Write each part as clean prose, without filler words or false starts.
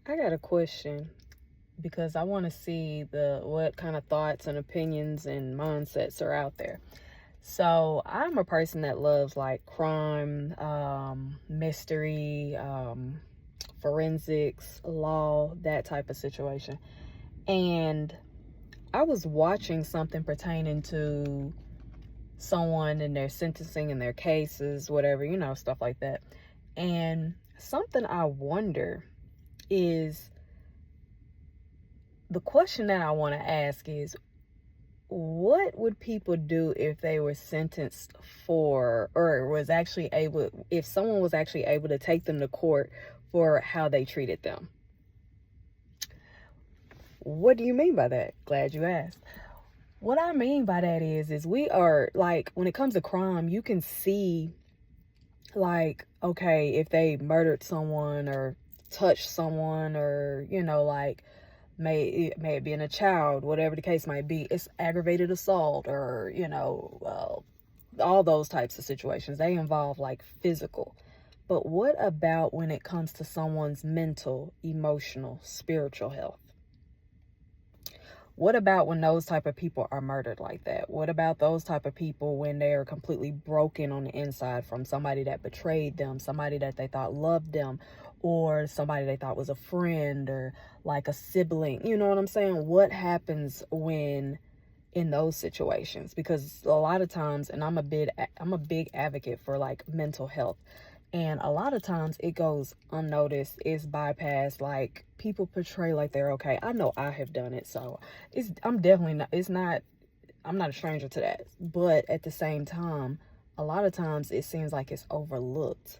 I got a question because I want to see what kind of thoughts and opinions and mindsets are out there. So I'm a person that loves like crime, mystery, forensics, law, that type of situation. And I was watching something pertaining to someone and their sentencing and their cases, whatever, stuff like that. And something I wonder is, the question that I want to ask is, what would people do if they were sentenced for, or was actually able, if someone was actually able to take them to court for how they treated them? What do you mean by that? Glad you asked. What I mean by that is we are like, when it comes to crime, you can see, like, okay, if they murdered someone or touched someone, or like, may it be in a child, whatever the case might be, it's aggravated assault, or all those types of situations, they involve like physical. But what about when it comes to someone's mental, emotional, spiritual health? What about when those type of people are murdered like that? What about those type of people when they are completely broken on the inside from somebody that betrayed them, somebody that they thought loved them, or somebody they thought was a friend, or like a sibling? You know what I'm saying? What happens when in those situations? Because a lot of times, and I'm a big advocate for like mental health, and a lot of times it goes unnoticed, it's bypassed. Like, people portray like they're okay. I know I have done it, so I'm definitely not, I'm not a stranger to that. But at the same time, a lot of times it seems like it's overlooked.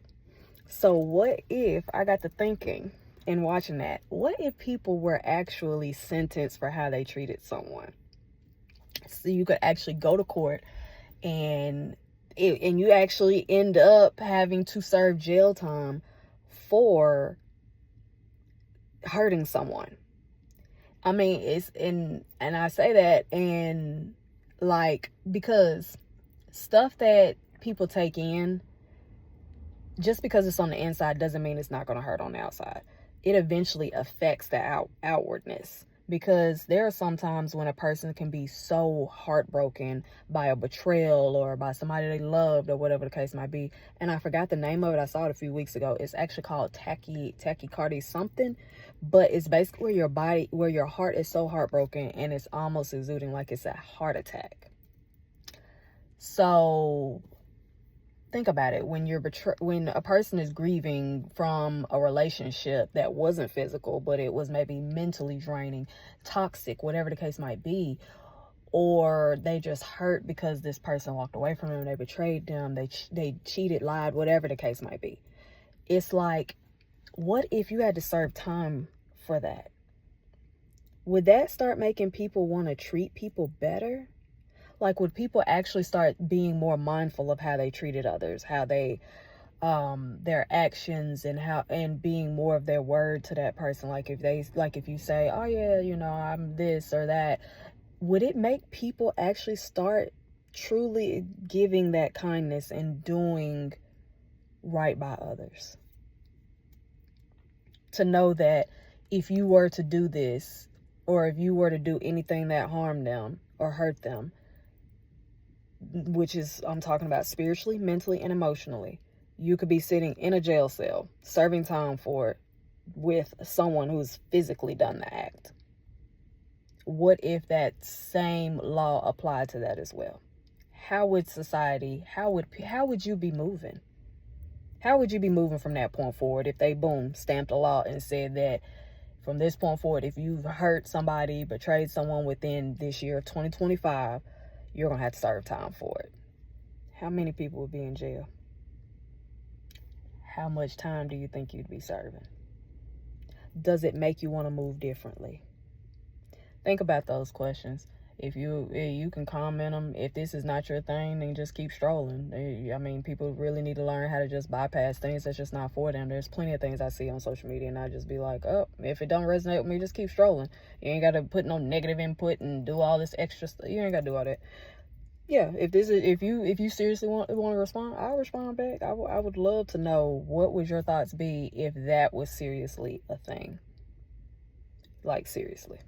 So what if, I got to thinking in watching that, what if people were actually sentenced for how they treated someone? So you could actually go to court, and you actually end up having to serve jail time for hurting someone. I mean, and I say that, and like, because stuff that people take in, just because it's on the inside doesn't mean it's not going to hurt on the outside. It eventually affects the outwardness, because there are some times when a person can be so heartbroken by a betrayal or by somebody they loved, or whatever the case might be. And I forgot the name of it. I saw it a few weeks ago. It's actually called tachycardia something, but it's basically where your heart is so heartbroken and it's almost exuding like it's a heart attack. So think about it. When a person is grieving from a relationship that wasn't physical, but it was maybe mentally draining, toxic, whatever the case might be, or they just hurt because this person walked away from them, they betrayed them, they cheated, lied, whatever the case might be. It's like, what if you had to serve time for that? Would that start making people want to treat people better? Like, would people actually start being more mindful of how they treated others, how they, their actions, and being more of their word to that person? Like, if you say, oh yeah, I'm this or that, would it make people actually start truly giving that kindness and doing right by others? To know that if you were to do this, or if you were to do anything that harmed them or hurt them, which is, I'm talking about spiritually, mentally, and emotionally, you could be sitting in a jail cell serving time for it with someone who's physically done the act. What if that same law applied to that as well? How would society, how would you be moving? How would you be moving from that point forward if they, boom, stamped a law and said that from this point forward, if you've hurt somebody, betrayed someone within this year of 2025, you're going to have to serve time for it? How many people would be in jail? How much time do you think you'd be serving? Does it make you want to move differently? Think about those questions. If you can comment them. If this is not your thing, then just keep strolling. I mean, people really need to learn how to just bypass things that's just not for them. There's plenty of things I see on social media, and I just be like, oh, if it don't resonate with me, just keep strolling. You ain't got to put no negative input and do all this extra stuff. You ain't got to do all that. Yeah, if you seriously want to respond, I'll respond back. I would love to know, what would your thoughts be if that was seriously a thing? Like, seriously.